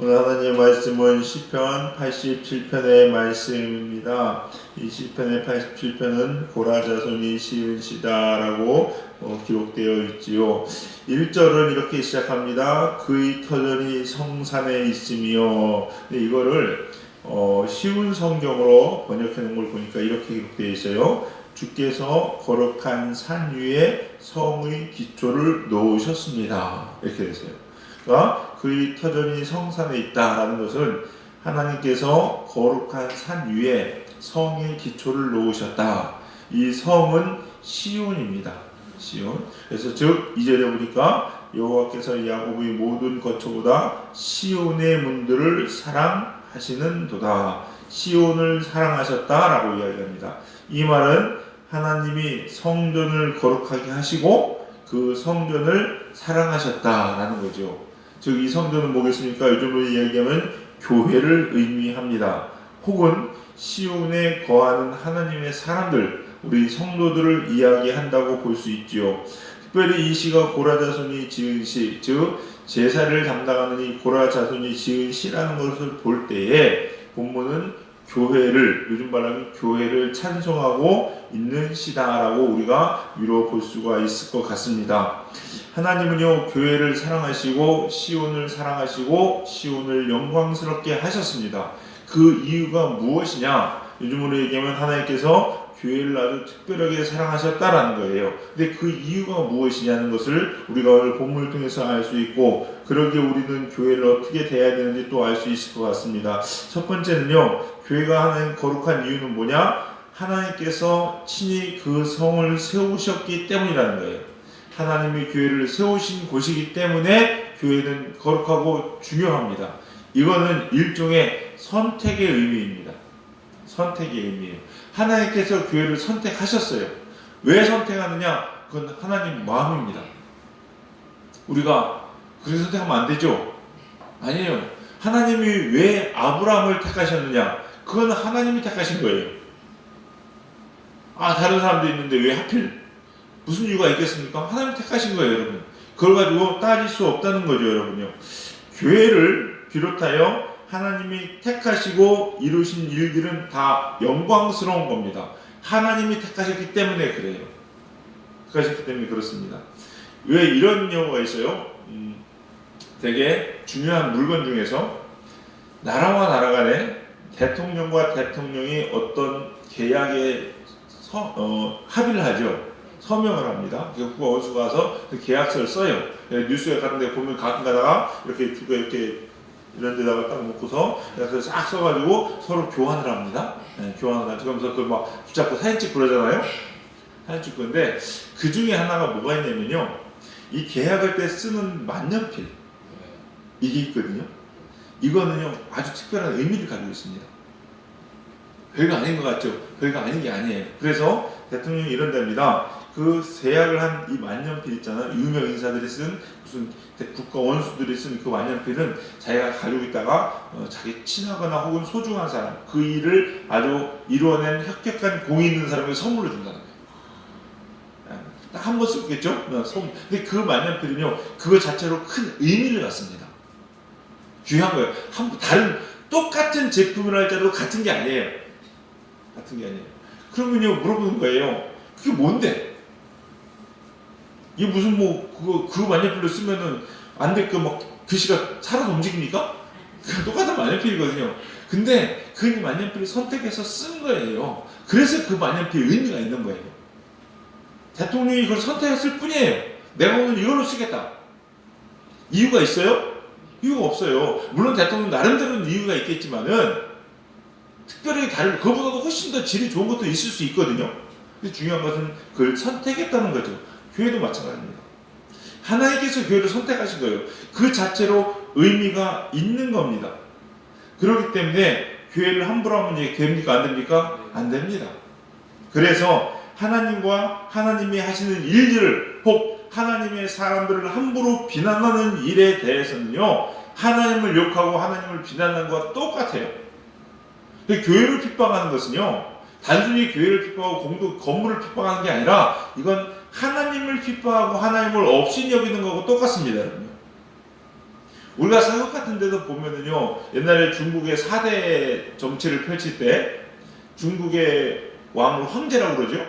오늘 하나님의 말씀은 시편 87편의 말씀입니다. 이 시편의 87편은 고라 자손이 지은 시다라고 기록되어 있지요. 1절은 이렇게 시작합니다. 그의 터전이 성산에 있으며. 이거를 쉬운 성경으로 번역해 놓은 걸 보니까 이렇게 기록되어 있어요. 주께서 거룩한 산 위에 성의 기초를 놓으셨습니다. 이렇게 되세요. 그의 터전이 성산에 있다라는 것은 하나님께서 거룩한 산 위에 성의 기초를 놓으셨다. 이 성은 시온입니다. 시온. 그래서 즉 2절에 보니까 여호와께서 야곱의 모든 거처보다 시온의 문들을 사랑하시는도다. 시온을 사랑하셨다라고 이야기합니다. 이 말은 하나님이 성전을 거룩하게 하시고 그 성전을 사랑하셨다라는 거죠. 즉 이 성전은 뭐겠습니까? 요즘으로 이야기하면 교회를 의미합니다. 혹은 시온에 거하는 하나님의 사람들, 우리 성도들을 이야기한다고 볼 수 있지요. 특별히 이 시가 고라 자손이 지은 시, 즉 제사를 담당하는 이 고라 자손이 지은 시라는 것을 볼 때에 본문은 교회를, 요즘 말하면 교회를 찬송하고 있는 시다라고 우리가 위로 볼 수가 있을 것 같습니다. 하나님은요, 교회를 사랑하시고 시온을 사랑하시고 시온을 영광스럽게 하셨습니다. 그 이유가 무엇이냐? 요즘으로 얘기하면 하나님께서 교회를 아주 특별하게 사랑하셨다라는 거예요. 근데 그 이유가 무엇이냐는 것을 우리가 오늘 본문을 통해서 알 수 있고, 그러기에 우리는 교회를 어떻게 대해야 되는지 또 알 수 있을 것 같습니다. 첫 번째는요, 교회가 하나님 거룩한 이유는 뭐냐? 하나님께서 친히 그 성을 세우셨기 때문이라는 거예요. 하나님이 교회를 세우신 곳이기 때문에 교회는 거룩하고 중요합니다. 이거는 일종의 선택의 의미입니다. 선택의 의미예요. 하나님께서 교회를 선택하셨어요. 왜 선택하느냐? 그건 하나님 마음입니다. 우리가 그렇게 선택하면 안 되죠? 아니에요. 하나님이 왜 아브라함을 택하셨느냐? 그건 하나님이 택하신 거예요. 다른 사람도 있는데 왜 하필? 무슨 이유가 있겠습니까? 하나님 택하신 거예요, 여러분. 그걸 가지고 따질 수 없다는 거죠, 여러분요. 교회를 비롯하여 하나님이 택하시고 이루신 일들은 다 영광스러운 겁니다. 하나님이 택하셨기 때문에 그래요. 택하셨기 때문에 그렇습니다. 왜 이런 경우가 있어요? 되게 중요한 물건 중에서 나라와 나라 간에 대통령과 대통령이 어떤 계약에 합의를 하죠. 서명을 합니다. 국가 원수가 와서 그 계약서를 써요. 뉴스에 같은 데 보면 가끔 가다가 이렇게 두가 이렇게 이런 데다가 딱 놓고서 그래서 싹 써가지고 서로 교환을 합니다. 교환을 하죠. 그러면서 그걸 막 붙잡고 사진 찍고 그러잖아요. 사진 찍고 그런데 그 중에 하나가 뭐가 있냐면요. 이 계약할 때 쓰는 만년필. 이게 있거든요. 이거는요, 아주 특별한 의미를 가지고 있습니다. 별거 아닌 것 같죠? 별거 아닌 게 아니에요. 그래서 대통령이 이런답니다. 그 세약을 한 이 만년필 있잖아요. 유명 인사들이 쓴 무슨 국가 원수들이 쓴 그 만년필은 자기가 가지고 있다가 자기 친하거나 혹은 소중한 사람, 그 일을 아주 이루어낸 혁혁한 공이 있는 사람에게 선물로 준다는 거예요. 딱 한 번 쓰겠죠? 근데 그 만년필은요, 그거 자체로 큰 의미를 갖습니다. 귀한 거예요. 다른 똑같은 제품을 할지라도 같은 게 아니에요. 같은 게 아니에요. 그러면요, 물어보는 거예요. 그게 뭔데? 이게 무슨 그 만년필로 쓰면은 안 될 거 막 글씨가 살아서 움직입니까? 똑같은 만년필이거든요. 근데 그 만년필을 선택해서 쓴 거예요. 그래서 그 만년필 의미가 있는 거예요. 대통령이 그걸 선택했을 뿐이에요. 내가 오늘 이걸로 쓰겠다. 이유가 있어요? 이유가 없어요. 물론 대통령 나름대로는 이유가 있겠지만은 특별히 그거보다도 훨씬 더 질이 좋은 것도 있을 수 있거든요. 근데 중요한 것은 그걸 선택했다는 거죠. 교회도 마찬가지입니다. 하나님께서 교회를 선택하신 거예요. 그 자체로 의미가 있는 겁니다. 그렇기 때문에 교회를 함부로 하면 됩니까? 안 됩니까? 안 됩니다. 그래서 하나님과 하나님이 하시는 일들을 혹 하나님의 사람들을 함부로 비난하는 일에 대해서는요, 하나님을 욕하고 하나님을 비난하는 것과 똑같아요. 교회를 핍박하는 것은요, 단순히 교회를 핍박하고 건물을 핍박하는 게 아니라 이건 하나님을 핍박하고 하나님을 없이 여기는 거하고 똑같습니다, 여러분. 우리가 사극 같은 데도 보면은요, 옛날에 중국의 4대 정치를 펼칠 때 중국의 왕을 황제라고 그러죠.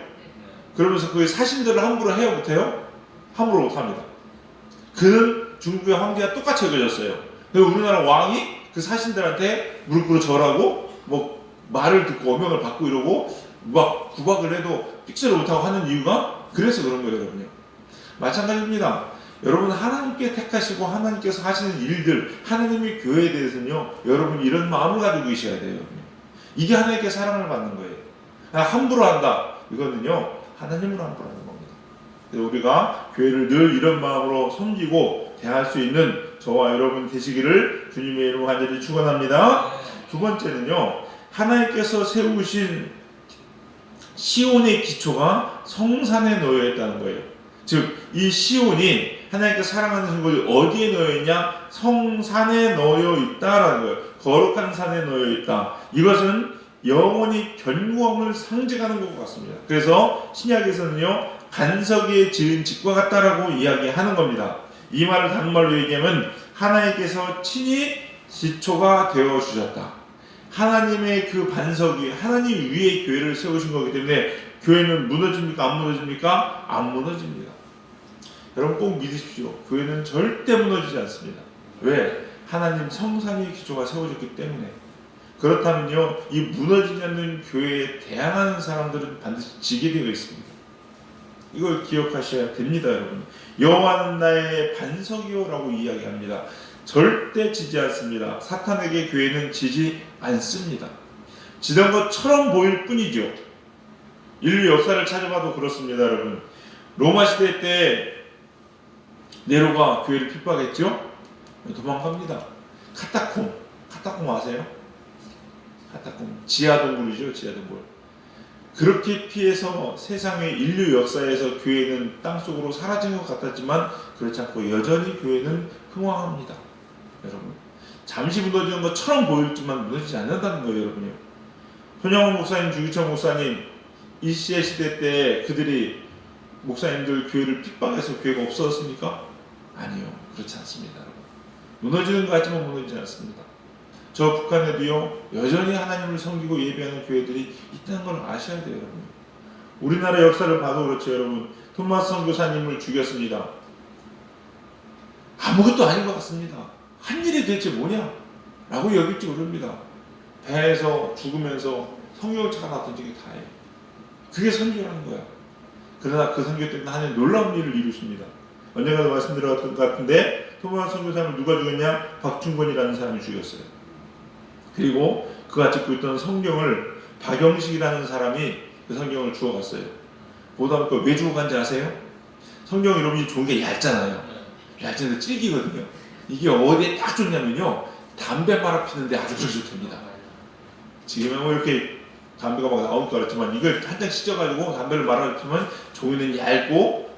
그러면서 그 사신들을 함부로 해요, 못해요? 함부로 못합니다. 그는 중국의 황제와 똑같이 여겨졌어요. 그리고 우리나라 왕이 그 사신들한테 무릎 꿇어 절하고 뭐 말을 듣고 어명을 받고 이러고 막 구박을 해도 픽스를 못하고 하는 이유가 그래서 그런 거예요, 여러분요. 마찬가지입니다. 여러분, 하나님께 택하시고 하나님께서 하시는 일들, 하나님의 교회에 대해서는요, 여러분 이런 마음을 가지고 계셔야 돼요, 여러분요. 이게 하나님께 사랑을 받는 거예요. 함부로 한다, 이거는요 하나님으로 함부로 하는 겁니다. 그래서 우리가 교회를 늘 이런 마음으로 섬기고 대할 수 있는 저와 여러분 되시기를 주님의 이름으로 간절히 축원합니다. 두 번째는요, 하나님께서 세우신 시온의 기초가 성산에 놓여 있다는 거예요. 즉, 이 시온이 하나님께서 사랑하는 것이 어디에 놓여 있냐? 성산에 놓여 있다라는 거예요. 거룩한 산에 놓여 있다. 이것은 영원히 견고함을 상징하는 것 같습니다. 그래서 신약에서는요, 반석에 지은 집과 같다라고 이야기하는 겁니다. 이 말을 다른 말로 얘기하면 하나님께서 친히 기초가 되어 주셨다. 하나님의 그 반석이 하나님 위에 교회를 세우신 거기 때문에 교회는 무너집니까? 안 무너집니까? 안 무너집니다. 여러분 꼭 믿으십시오. 교회는 절대 무너지지 않습니다. 왜? 하나님 성산의 기초가 세워졌기 때문에. 그렇다면요, 이 무너지지 않는 교회에 대항하는 사람들은 반드시 지게 되어 있습니다. 이걸 기억하셔야 됩니다, 여러분. 여호와는 나의 반석이요라고 이야기합니다. 절대 지지 않습니다. 사탄에게 교회는 지지 않습니다. 지던 것처럼 보일 뿐이죠. 인류 역사를 찾아봐도 그렇습니다, 여러분. 로마 시대 때 네로가 교회를 핍박했죠? 도망갑니다. 카타콤 아세요? 카타콤 지하동굴이죠, 지하동굴. 그렇게 피해서 세상의 인류 역사에서 교회는 땅속으로 사라진 것 같았지만 그렇지 않고 여전히 교회는 흥황합니다. 여러분, 잠시 무너지는 것처럼 보일지만 무너지지 않는다는 거예요, 여러분요. 손영훈 목사님, 주기철 목사님, 이 시대 때 그들이 목사님들 교회를 핍박해서 교회가 없어졌습니까? 아니요, 그렇지 않습니다, 여러분. 무너지는 것 같지만 무너지지 않습니다. 저 북한에도요, 여전히 하나님을 섬기고 예배하는 교회들이 있다는 걸 아셔야 돼요, 여러분. 우리나라 역사를 봐도 그렇죠, 여러분. 토마스 선교사님을 죽였습니다. 아무것도 아닌 것 같습니다. 한 일이 대체 뭐냐? 라고 여길지 모릅니다. 배에서 죽으면서 성경차가 나왔던 적이 다예요. 그게 선교라는 거야. 그러나 그 선교 때문에 하나님 놀라운 일을 이루십니다. 언젠가도 말씀드렸던 것 같은데, 토마스 선교사님을 누가 죽였냐? 박중권이라는 사람이 죽였어요. 그리고 그가 찍고 있던 성경을 박영식이라는 사람이 그 성경을 주워갔어요. 보다 보니까 왜 주워간지 아세요? 성경 여러분이 좋은 게 얇잖아요. 얇은데 질기거든요. 이게 어디에 딱 좋냐면요, 담배 말아 피는데 아주 좋답니다. 지금은 뭐 이렇게 담배가 막 나올 것 같지만 이걸 한 장 찢어가지고 담배를 말아 피면 종이는 얇고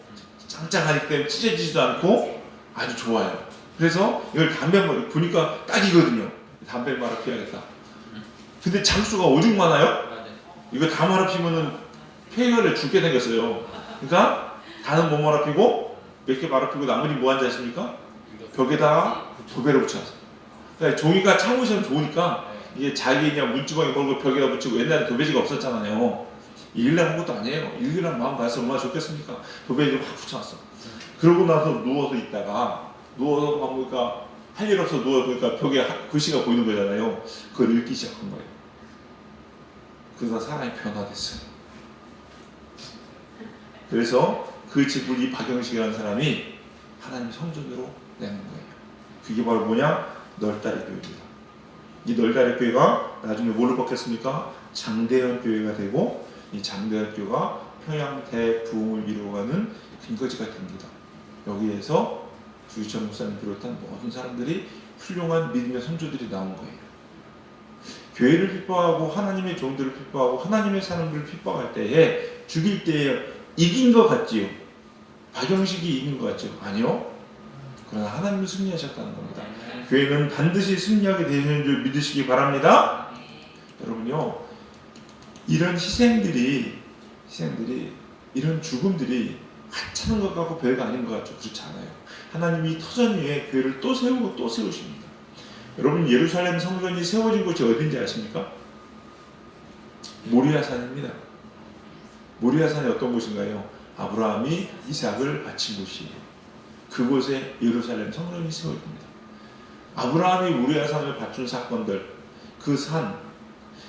짱짱하기 때문에 찢어지지도 않고 아주 좋아요. 그래서 이걸 담배 보니까 딱이거든요. 담배 말아 피워야겠다. 근데 장수가 오죽 많아요? 이거 다 말아 피면은 폐혈에 죽게 생겼어요. 그러니까 다는 못 말아 피고 몇 개 말아 피고 나머지 뭐 한지 아십니까? 벽에다가 도배를 붙여놨어요. 그러니까 종이가 참으시면 좋으니까 이게 자기 그냥 문지방에 걸고 벽에다 붙이고, 옛날에 도배지가 없었잖아요. 일이라고 한 것도 아니에요. 일이란 마음 가서 얼마나 좋겠습니까? 도배지를 확 붙여놨어. 그러고 나서 누워서 있다가 보니까 할 일 없어 누워보니까 벽에 글씨가 보이는 거잖아요. 그걸 읽기 시작한 거예요. 그래서 사람이 변화됐어요. 그래서 그 집을 이 박영식이라는 사람이 하나님 성전으로 내는 거예요. 그게 바로 뭐냐? 널다리 교회입니다. 이 널다리 교회가 나중에 뭘로 바뀌었습니까? 장대현 교회가 되고, 이 장대현 교회가 평양 대부흥을 이루어가는 근거지가 됩니다. 여기에서 주기철 목사님 비롯한 모든 사람들이 훌륭한 믿음의 선조들이 나온 거예요. 교회를 핍박하고 하나님의 종들을 핍박하고 하나님의 사람들을 핍박할 때에, 죽일 때에 이긴 것 같지요? 박영식이 이긴 것 같죠? 아니요. 그러나 하나님이 승리하셨다는 겁니다. 교회는 반드시 승리하게 되는 줄 믿으시기 바랍니다. 여러분요, 이런 희생들이 이런 죽음들이 하찮은 것 같고 별거 아닌 것 같죠? 그렇지 않아요. 하나님이 터전 위에 교회를 또 세우고 또 세우십니다. 여러분, 예루살렘 성전이 세워진 곳이 어딘지 아십니까? 모리아산입니다. 모리아산이 어떤 곳인가요? 아브라함이 이삭을 바친 곳이에요. 그곳에 예루살렘 성전이 세워집니다. 아브라함이 모리아산을 바춘 사건들, 그 산,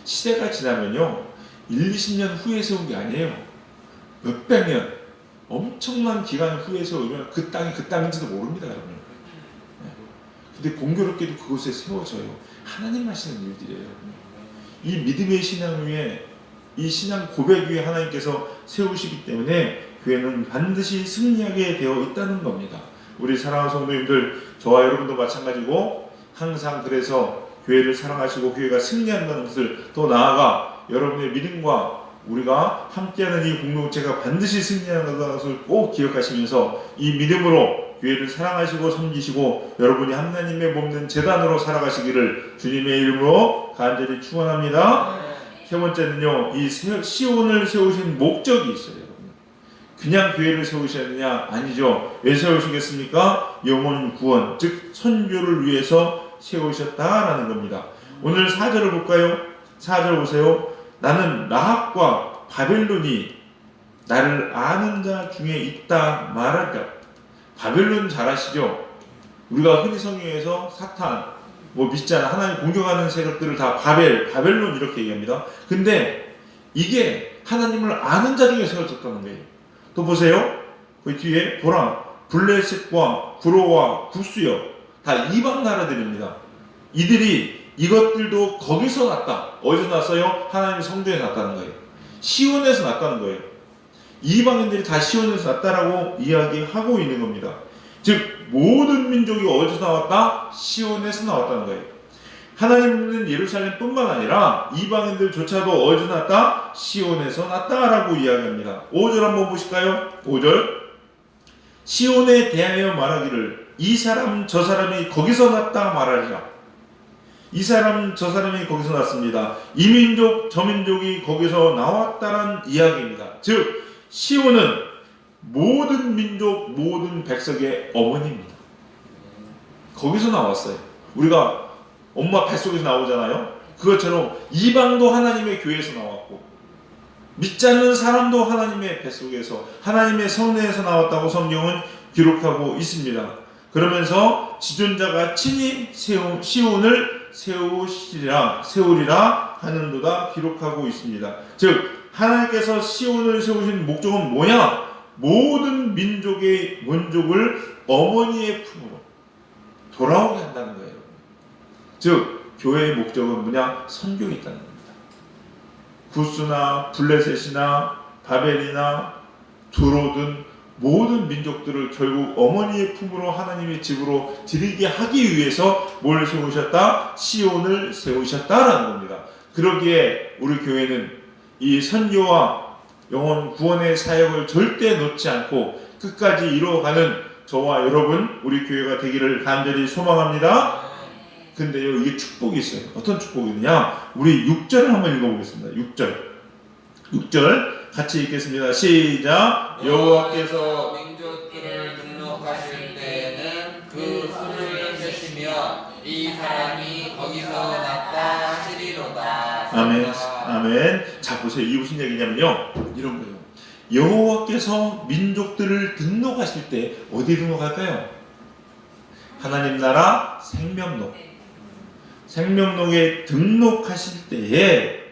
시대가 지나면요 1-20년 후에 세운 게 아니에요. 몇백 년, 엄청난 기간 후에 세우면 그 땅이 그 땅인지도 모릅니다, 여러분. 근데 공교롭게도 그곳에 세워져요. 하나님 하시는 일들이에요, 여러분. 이 믿음의 신앙 위에, 이 신앙 고백 위에 하나님께서 세우시기 때문에 교회는 반드시 승리하게 되어 있다는 겁니다. 우리 사랑하는 성도님들, 저와 여러분도 마찬가지고 항상 그래서 교회를 사랑하시고 교회가 승리한다는 것을, 더 나아가 여러분의 믿음과 우리가 함께하는 이 공동체가 반드시 승리하는 것을 꼭 기억하시면서 이 믿음으로 교회를 사랑하시고 섬기시고 여러분이 하나님의 몸된 제단으로 살아가시기를 주님의 이름으로 간절히 축원합니다. 세 번째는요, 이 시온을 세우신 목적이 있어요. 그냥 교회를 세우셨느냐? 아니죠. 왜 세우시겠습니까? 영혼 구원, 즉 선교를 위해서 세우셨다라는 겁니다. 오늘 4절을 볼까요? 4절 보세요. 나는 라합과 바벨론이 나를 아는 자 중에 있다 말하자. 바벨론 잘 아시죠? 우리가 흔히 성경에서 사탄, 믿지 않아 하나님 공격하는 세력들을 다 바벨론 이렇게 얘기합니다. 근데 이게 하나님을 아는 자 중에 세워졌다는 거예요. 또 보세요. 그 뒤에 보라, 블레셋과 구로와 구스여 다 이방 나라들입니다. 이들이 이것들도 거기서 났다. 어디서 났어요? 하나님의 성전에 났다는 거예요. 시온에서 났다는 거예요. 이방인들이 다 시온에서 났다라고 이야기하고 있는 겁니다. 즉 모든 민족이 어디서 나왔다? 시온에서 나왔다는 거예요. 하나님은 예루살렘뿐만 아니라 이방인들조차도 어디서 났다? 시온에서 났다라고 이야기합니다. 5절 한번 보실까요? 5절 시온에 대하여 말하기를 이 사람 저 사람이 거기서 났다 말하리라. 이 사람 저 사람이 거기서 났습니다. 이 민족 저 민족이 거기서 나왔다는 이야기입니다. 즉 시온은 모든 민족 모든 백성의 어머니입니다. 거기서 나왔어요. 우리가 엄마 뱃속에서 나오잖아요. 그것처럼 이방도 하나님의 교회에서 나왔고 믿지 않는 사람도 하나님의 뱃속에서 하나님의 성내에서 나왔다고 성경은 기록하고 있습니다. 그러면서 지존자가 친히 시온을 세우리라 하는도다 기록하고 있습니다. 즉 하나님께서 시온을 세우신 목적은 뭐냐? 모든 민족의 민족을 어머니의 품으로 돌아오게 한다는 거예요. 즉 교회의 목적은 뭐냐? 선교에 있다는 겁니다. 구스나 블레셋이나 바벨이나 두로든 모든 민족들을 결국 어머니의 품으로 하나님의 집으로 드리게 하기 위해서 뭘 세우셨다? 시온을 세우셨다라는 겁니다. 그러기에 우리 교회는 이 선교와 영혼 구원의 사역을 절대 놓지 않고 끝까지 이루어가는 저와 여러분 우리 교회가 되기를 간절히 소망합니다. 근데요, 이게 축복이 있어요. 어떤 축복이 있느냐? 우리 6절을 한번 읽어보겠습니다. 6절 같이 읽겠습니다. 시작. 여호와께서 민족들을 등록하실 때에는 그 수를 세시며 이 사람이 거기서 났다 하시리로다. 아멘. 아멘. 자, 보세요. 이게 무슨 얘기냐면요, 이런 거예요. 여호와께서 민족들을 등록하실 때 어디 등록할까요? 하나님 나라 생명록에 등록하실 때에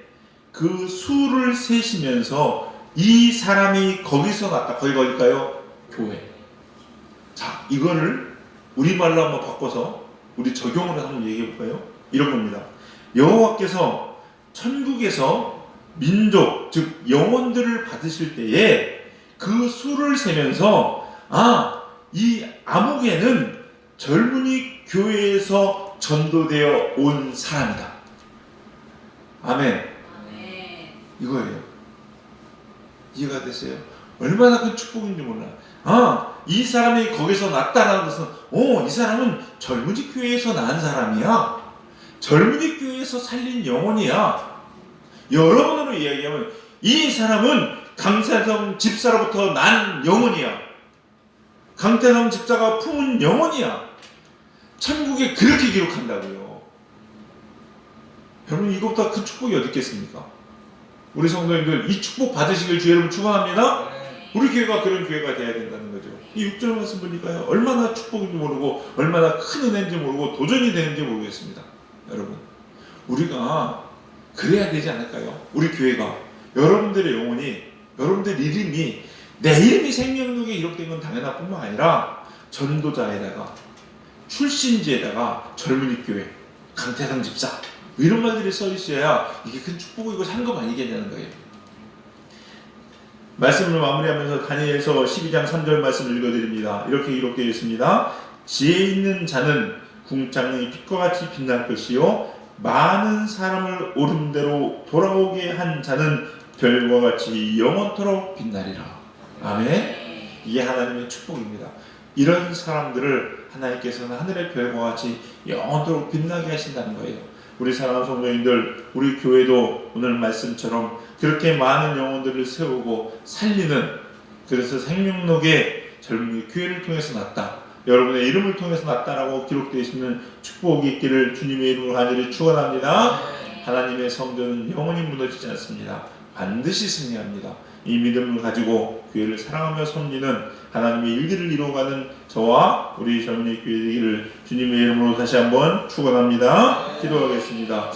그 수를 세시면서 이 사람이 거기서 났다. 거기가 어딜까요? 교회. 자, 이거를 우리말로 한번 바꿔서 우리 적용으로 한번 얘기해 볼까요? 이런 겁니다. 여호와께서 천국에서 민족, 즉 영혼들을 받으실 때에 그 수를 세면서 이 아무개는 젊은이 교회에서 전도되어 온 사람이다. 아멘. 이거예요. 이해가 됐어요? 얼마나 큰 축복인지 몰라요. 이 사람이 거기서 났다라는 것은 이 사람은 젊은이 교회에서 난 사람이야. 젊은이 교회에서 살린 영혼이야. 여러분으로 이야기하면 이 사람은 강사성 집사로부터 난 영혼이야. 강태남 집사가 품은 영혼이야. 천국에 그렇게 기록한다고요. 여러분, 이것보다 큰 축복이 어디 있겠습니까? 우리 성도님들 이 축복 받으시길 주 여러분 축원합니다. 우리 교회가 그런 교회가 돼야 된다는 거죠. 이 6절 말씀 보니까요, 얼마나 축복인지 모르고 얼마나 큰 은혜인지 모르고 도전이 되는지 모르겠습니다. 여러분, 우리가 그래야 되지 않을까요? 우리 교회가 여러분들의 영혼이, 여러분들 이름이, 내 이름이 생명록에 기록된 건 당연한 뿐만 아니라 전도자에다가 출신지에다가 젊은이 교회, 강태상 집사 이런 말들이 써 있어야 이게 큰 축복이고 상급 아니겠냐는 거예요. 말씀을 마무리하면서 다니엘서 12장 3절 말씀을 읽어드립니다. 이렇게 기록되어 있습니다. 지혜 있는 자는 궁창의 빛과 같이 빛날 것이요, 많은 사람을 옳은 대로 돌아오게 한 자는 별과 같이 영원토록 빛나리라. 아멘. 이게 하나님의 축복입니다. 이런 사람들을 하나님께서는 하늘의 별과 같이 영원토록 빛나게 하신다는 거예요. 우리 사랑하는 성도님들, 우리 교회도 오늘 말씀처럼 그렇게 많은 영혼들을 세우고 살리는, 그래서 생명록에 젊은이 교회를 통해서 났다, 여러분의 이름을 통해서 났다라고 기록되어 있는 축복이 있기를 주님의 이름으로 간절히 축원합니다. 하나님의 성전은 영원히 무너지지 않습니다. 반드시 승리합니다. 이 믿음을 가지고 교회를 사랑하며 섬기는 하나님의 일들을 이루어가는 저와 우리 젊은이 교회 되기를 주님의 이름으로 다시 한번 축원합니다. 기도하겠습니다.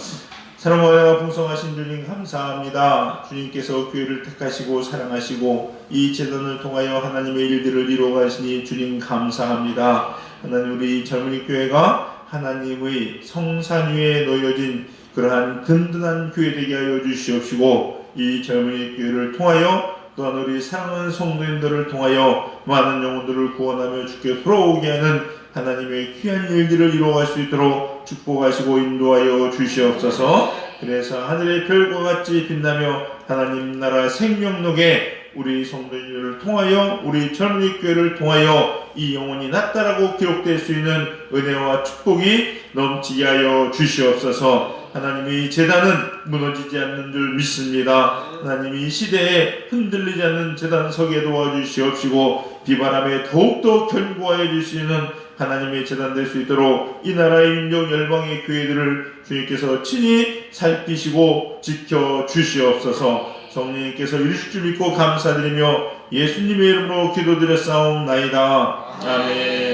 사랑과 풍성하신 주님 감사합니다. 주님께서 교회를 택하시고 사랑하시고 이 제단을 통하여 하나님의 일들을 이루어가시니 주님 감사합니다. 하나님, 우리 젊은이 교회가 하나님의 성산 위에 놓여진 그러한 든든한 교회 되게 하여 주시옵시고, 이 젊은이 교회를 통하여 또한 우리 사랑하는 성도님들을 통하여 많은 영혼들을 구원하며 주께 돌아오게 하는 하나님의 귀한 일들을 이루어갈 수 있도록 축복하시고 인도하여 주시옵소서. 그래서 하늘의 별과 같이 빛나며 하나님 나라 생명록에 우리 성도님들을 통하여, 우리 젊은이 교회를 통하여 이 영혼이 낫다라고 기록될 수 있는 은혜와 축복이 넘치게 하여 주시옵소서. 하나님의 제단은 무너지지 않는 줄 믿습니다. 하나님이 시대에 흔들리지 않는 제단 서게 도와주시옵시고, 비바람에 더욱더 견고하여 줄 수 있는 하나님의 제단 될 수 있도록 이 나라의 민족 열방의 교회들을 주님께서 친히 살피시고 지켜 주시옵소서. 성령님께서 이루실 줄 믿고 감사드리며 예수님의 이름으로 기도드렸사옵나이다. 아멘.